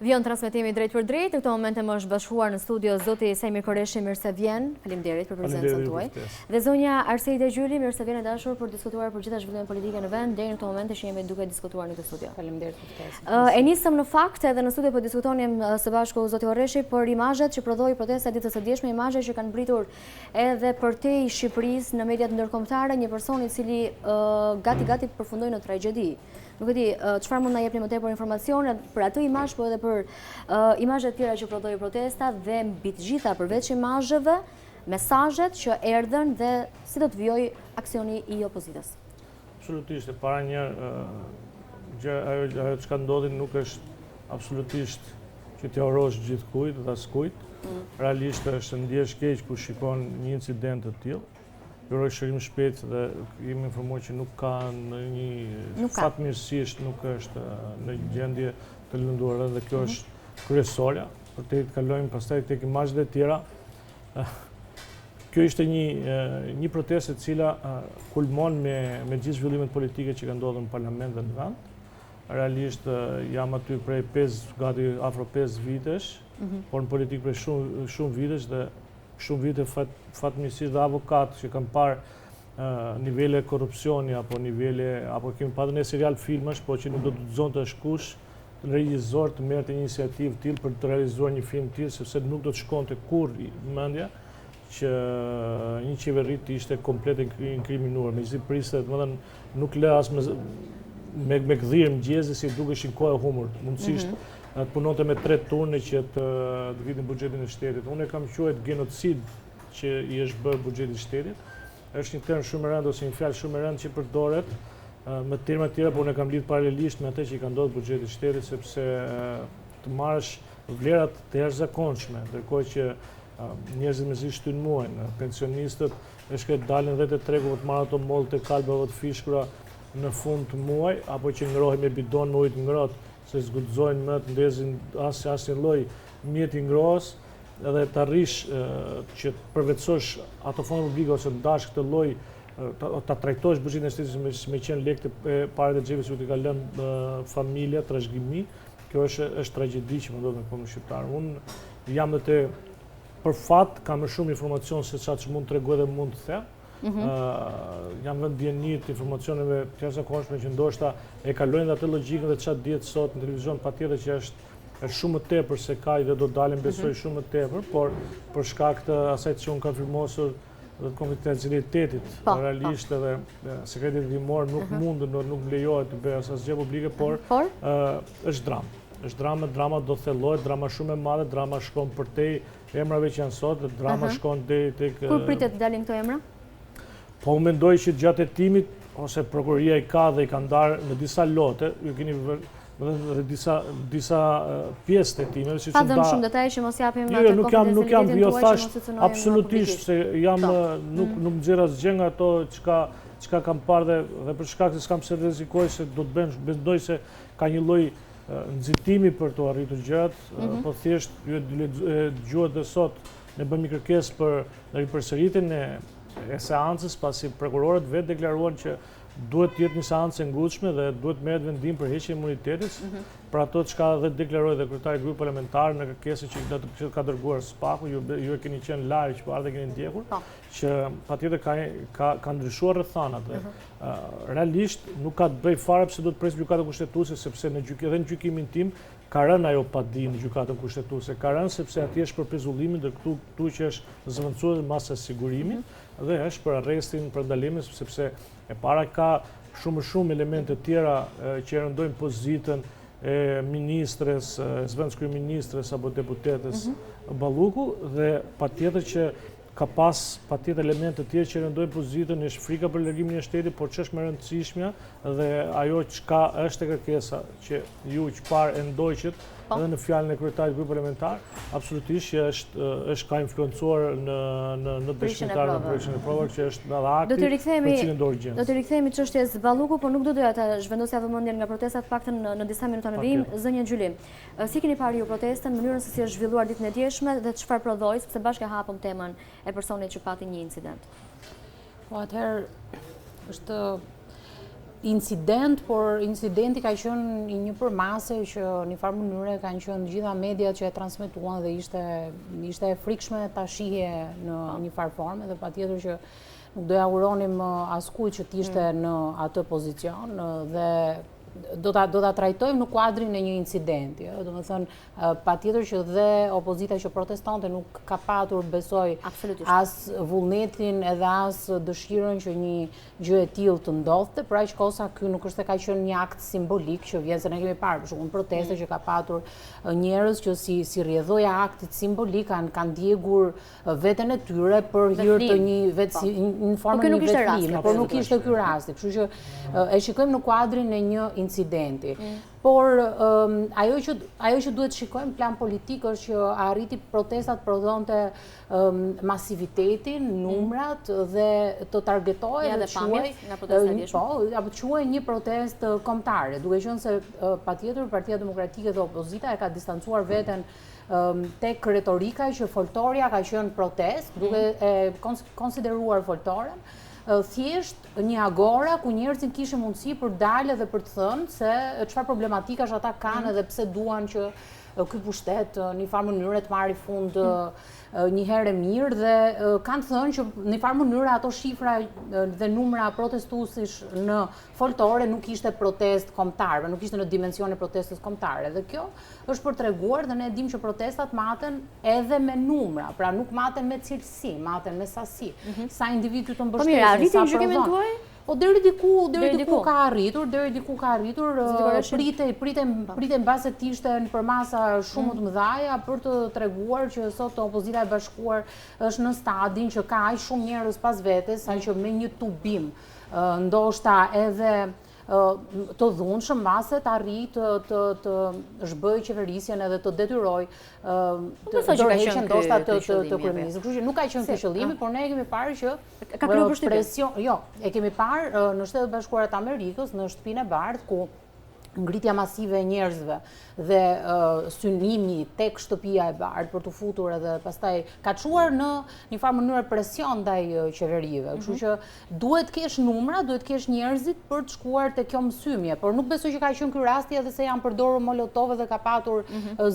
Vjen transmetimi drejt për drejt, në këto momente më është bashkuar në studio zoti Sajmir Koreshi, mirë se vjen. Faleminderit për prezencën tuaj. Dhe zonja Arseide Gjyli, mirë se vjen e dashur për diskutuar për gjitha zhvillimet politike në vend deri në këto momente që jemi duke diskutuar në këtë studio. Faleminderit për ftesën. E nisëm në fakt edhe në studio po diskutonim së bashku zoti Koreshi për imazhet që prodhoi protesta ditës së djeshme, imazhe që kanë mbritur edhe përtej Shqipërisë në mediat ndërkombëtare, një person i cili gati përfundoi në tragjedi. Nuk e di, çfarë mund na jepni më tepër informacione për atë imazh, po edhe për imazhe të tjera që prodhoi protesta dhe mbi të gjitha përveç imazheve, mesazhet që erdhën dhe si do të vijojë aksioni i opozitës. Absolutisht, e para një ajo çka ndodhi nuk është absolutisht që t'ja orosh gjithkujt dhe askujt. Realisht është ndjesh keq kur shikon një incident të tillë. Juroj shërim shpejt dhe jemi informuar që nuk ka në një fatmirësisht nuk është në gjendje të lënduar dhe kjo është kryesorja. Për të kalojmë pastaj tek imazhet e tjera. Kjo ishte një protestë e cila kulmon me gjithë zhvillimet politike që kanë ndodhur në parlament dhe në vend. Realisht jam aty prej gati afro 5 vitesh, por në politikë prej shumë vitesh dhe shumë vite fatmirësisht dhe avokat që kanë parë nivele korrupsioni apo kemi pasur në serial filmash, po që nuk do të zonte askush regjisor të merrte një iniciativë tillë për të realizuar një film tillë, sepse nuk do të shkonte kurrë mendja që një qeveri të ishte komplet inkriminuar. Megjithëse priste, domethënë nuk lë as me gdhirë mëngjesi si dukeshin kohë e humur. Mundësisht të punonte me 3 turne që të vitin buxhetin e shtetit. Unë e kam quajtur genocid që i është bërë buxhetit shtetit. Është një term shumë i rëndë ose një fjalë shumë e rëndë që përdoret me terma të tjera, por unë kam lidh paralelisht me atë që i ka ndodhur buxhetit shtetit, sepse të marrësh vlerat të jashtëzakonshme, ndërkohë që njerëzit mezi shtyn muajin, pensionistët është që dalin dhe te tregu të marrë ato mollë të kalbave të fishkura në fund të muaj, apo që ngrohen me bidon me ujë të ngrohtë, se zgudzojnë më të ndezin asnjë lloj mjeti ngrohës, edhe të arrish që të përvetësosh ato fonde publike ose të ndash këtë lloj, ta trajtosh buxhetin e shtetit me qenë lekë e parë të xhepit që t'i ka lënë familja, trashëgimi. Kjo është tragjedi që ndodh në kombin shqiptar. Unë jam edhe për fat kam më shumë informacion se çfarë mund të tregoj dhe mund të them. Jam vënë dieni të informacioneve të jashtëzakonshme që ndoshta e kalojnë atë logjikën dhe çfarë dihet sot në televizion, patjetër që është shumë më tepër se kaq dhe do dalin besoj shumë më tepër, por për shkak të asaj që unë kam firmosur dhe të konfidencialitetit, realisht edhe sekretet dimor nuk mundën, nuk lejohet të bëjë asgjë publike, por është dramë. Është drama do thellohet, drama shumë e madhe, drama shkon përtej emrave që janë sot, drama shkon deri tek Kur pritet të dalin këto emra? Po unë mendoj që gjatë hetimit, ose prokuroria i ka dhe i ka ndarë në disa lote, ju keni disa pjesë të hetimeve. Pa dhënë shumë detaje që mos japim atë konfidencialitetin tuaj që mos të cënojmë absolutisht, se nuk nxjerr asgjë nga ato çka kam parë dhe për shkak se s'kam pse të rrezikoj se do të mendoj se ka një lloj nxitimi për të arritur gjërat, po thjesht ju dëgjuat dhe sot ne bëmi kërkesë për ripërsëritjen e seancës, pasi prokurorët vetë deklaruan që duhet të jetë një seancë e ngutshme dhe duhet merret vendim për heqjen e imunitetit, për ato çka dhe deklaroi dhe kryetari i grupit parlamentar në kërkesën që ka dërguar SPAK-u, ju e keni qenë live që ardhe keni ndjekur, që patjetër ka ndryshuar rrethanat dhe realisht nuk ka të bëjë fare pse duhet presim gjykatën kushtetuese, sepse në gjykimin tim ka rënë ajo padi në gjykatën kushtetuese, ka rënë sepse aty është për pezullimin, ndër këtu që është zëvendësuar masa sigurimi dhe është për arrestin, për ndalimin, sepse e para ka shumë elemente tjera që rëndojnë pozitën e ministres, zëvendës kryeministres apo deputetes Balluku dhe patjetër që ka pas patjetër elemente të tjera që rëndojnë pozitën, është frika për largimin e shtetit, por ç'është më rëndësishmja dhe ajo çka është e kërkesa që ju çfarë e ndoqët edhe në fjalën e kryetarit grupit parlamentar, absolutisht që është ka influencuar në dëshmitar në prishjen e provave që është edhe akti për cilin do urgjencë. Do të rikthehemi çështjes Balluku, por nuk do doja ta zhvendosja vëmendjen nga protestat, paktën në disa minuta në vijim. Zënja Gjyli, si keni parë ju protestën, mënyrën se si është zhvilluar ditën e djeshme dhe çfarë prodhoi, sepse bashkë hapëm temën e personit që pati një incident. Po atëherë është incident, por incidenti ka qenë i një përmase që një farë mënyre kanë qenë gjitha mediat që e transmetuan dhe ishte e frikshme ta shihje në një farë forme dhe patjetër që nuk doja uronim askujt që t'ishte në atë pozicion dhe do ta trajtojmë në kuadrin e një incidenti. Do të thënë, patjetër që dhe opozita që protestonte nuk ka patur, besoj, as vullnetin edhe as dëshirën që një gjë e tillë të ndodhte, për aq kohë sa ky nuk është se ka qenë një akt simbolik që vjen se ne kemi parë për shembull proteste që ka patur njerëz që si rrjedhoja aktit simbolik kanë djegur veten e tyre për hir të një në formën e një vetlime, por nuk ishte ky rasti. Kështu që e shikojmë në kuadrin e një incidenti. Por ajo që duhet shikojmë plan politik është që arriti protestat prodhonte masivitetin, numrat dhe të targetohej dhe quhej një protestë kombëtare, duke qenë se patjetër Partia Demokratike dhe opozita e ka distancuar veten tek retorika që foltorja ka qenë protestë, duke e konsideruar foltoren thjesht një agora ku njerëzit kishin mundësi për dalë dhe për të thënë se çfarë problematikash ata kanë edhe pse duan që ky pushtet në një farë mënyrë të marrë fund një herë e mirë dhe kanë thënë që në një farë mënyrë ato shifra dhe numra protestuesish në foltore nuk ishte protestë kombëtare, nuk ishte në dimension e protestës kombëtare. Dhe kjo është për treguar dhe ne dimë që protestat maten edhe me numra, pra nuk maten me cilësi, maten me sasi. Sa individu të mbështesin, sa prodhon. Po deri diku ka arritur, pritej mbase të ishte në përmasa shumë të mëdhaja për të treguar që sot opozita e bashkuar është në stadin që ka aq shumë njerëz pas vetes, sa që me një tubim ndoshta edhe të dhunshëm mbase të arrit të zhbëj qeverisjen edhe të detyroj dorëheqjen ndoshta të kryeministit. Kështu që nuk ka qenë ky qëllimi, por ne kemi parë që ka kryer presion, jo, e kemi parë në Shtetet e Bashkuara të Amerikës, në Shtëpinë e Bardhë, ku ngritja masive e njerëzve dhe synimi tek Shtëpia e Bardhë për të futur edhe pastaj ka çuar në një farë mënyrë presion ndaj qeverive. Kështu që duhet kesh numra, duhet kesh njerëzit për të shkuar te kjo mësymje, por nuk besoj që ka qenë ky rasti edhe se janë përdorur molotove dhe ka patur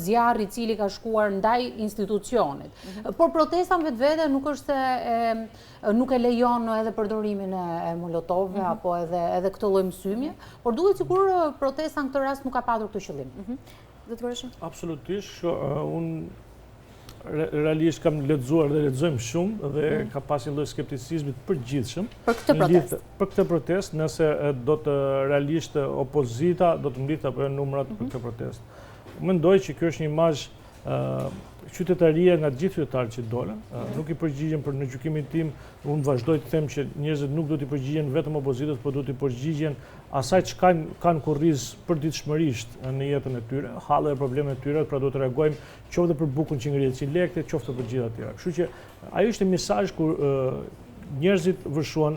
zjarr i cili ka shkuar ndaj institucionit. Por protesta vetvete nuk është se nuk e lejon edhe përdorimin e molotove apo edhe këtë lloj mësymje, por duhet sikur protesta në këtë rast nuk ka patur këtë qëllim. Absolutisht, unë realisht kam lexuar dhe lexojmë shumë dhe ka pasur një lloj skepticizmi të përgjithshëm për këtë protestë, nëse do të realisht opozita do të mblidhte apo jo numrat për këtë protestë. Mendoj që kjo është një imazh qytetaria nga gjithë qytetarët që dolën, nuk i përgjigjen për në gjykimin tim, unë vazhdoj të them që njerëzit nuk do t'i përgjigjen vetëm opozitës, por do t'i përgjigjen asaj që kanë kurriz përditshmërisht në jetën e tyre, hallet e problemet e tyre, pra do të reagojmë qoftë për bukën që ngrihet si lekë, qoftë për gjitha të tjera. Kështu që ajo ishte mesazh kur njerëzit vërshuan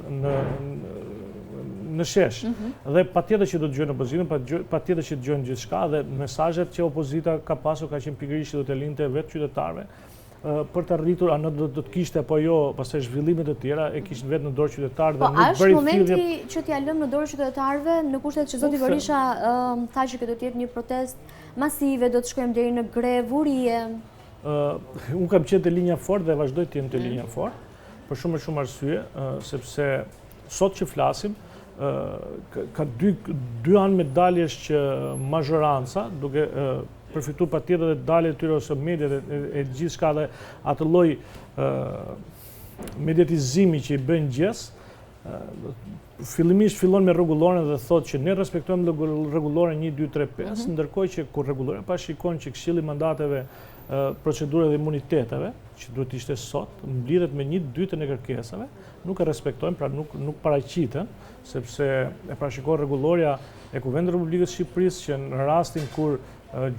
në shesh. Dhe patjetër që do të dëgjojnë opozitën, patjetër që dëgjojnë gjithçka dhe mesazhet që opozita ka pasur ka qenë pikërisht që do të linte vetë qytetarëve për të arritur anë do të kishte apo jo pastaj zhvillimet e tjera e kishin vetë në dorë qytetarët dhe nuk bëri momenti që t'ia lëm në dorë qytetarëve në kushtet që zoti Berisha tha që do të jetë një protestë masive, do të shkojmë deri në grev, urie. Unë kam qenë te linja fort dhe vazhdoj të jem te linja fort për shumë arsye, sepse sot që flasim ka dy anë medaljesh që mazhoranca duke përfitu patjetër dhe daljet e tyre ose mediat e gjithçka dhe atë lloj mediatizimi që i bën gjës, fillimisht fillon me rregulloren dhe thotë që ne respektojmë rregulloren 1, 2, 3, 5, ndërkohë që kur rregulloren pa shikon që Këshilli i Mandateve, procedurave dhe imuniteteve, që duhet ishte sot, mblidhet me 1/2 e kërkesave, nuk e respektojnë, pra nuk paraqiten, sepse e parashikon rregulloria e Kuvendit të Republikës së Shqipërisë që në rastin kur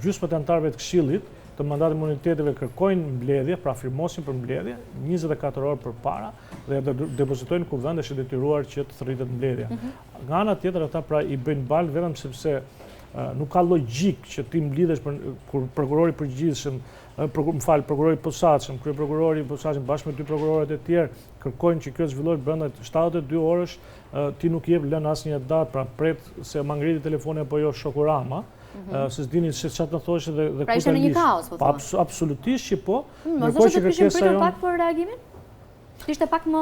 gjysmët e anëtarëve të Këshillit të mandatit imuniteteve kërkojnë mbledhje, pra firmosin për mbledhje 24 orë përpara dhe depozitojnë kuvend është detyruar që të thërritet mbledhja. Nga ana tjetër ata pra i bëjnë balë vetëm sepse nuk ka logjik që ti mblidhesh kur prokurori i përgjithshëm prokurori posaçëm, kryeprokurori i posaçëm bashkë me dy prokurorët e tjerë kërkojnë që kjo të zhvillohet brenda 72 orësh, ti nuk jep lënë asnjë datë, pra pret se ma ngriti telefoni apo jo shoku Rama, se s'dini se çfarë të thoshe dhe ku të Pra ishte në një kaos, po thua? Absolutisht që po. Më thoshe të kishim pritur pak për reagimin? Ishte pak më...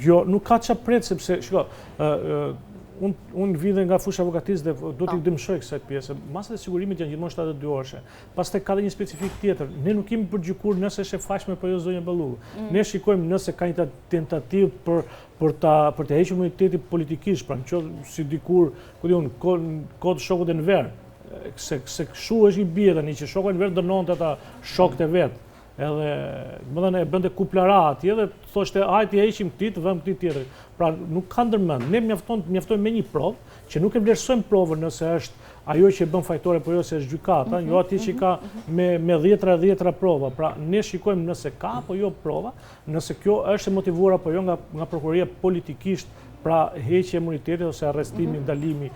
Jo, nuk ka qa pret, sepse, shiko, unë vidhe nga fusha avokatisë dhe do t'i dëmshoj kësaj pjesë. Masat e sigurimit janë gjithmonë 72 orëshe. Pastaj ka dhe një specifik tjetër. Ne nuk kemi përgjykuar nëse është e fashme për jo zonja Ballugu. Ne shikojmë nëse ka një tentativë për të hequr imuniteti politikisht, pra në qoftë si dikur, ku diun, kod shokut e në verë. Se kështu është i bie tani që shoku e në verë dënonte ata shokët e vet. Edhe, më dhënë, e bënde kuplara atje dhe thoshte, ajti heqim këti, të vëmë këti tjetër. Pra, nuk ka ndërmend. Ne mjaftojmë me një provë, që nuk e vlerësojmë provën nëse është ajo që e bën fajtore, po jo se është gjykata, jo ati që ka me dhjetra prova. Pra, ne shikojmë nëse ka, po jo prova, nëse kjo është e motivuar, po jo nga prokuroria politikisht, pra heqje imuniteti ose arrestimi, ndalimi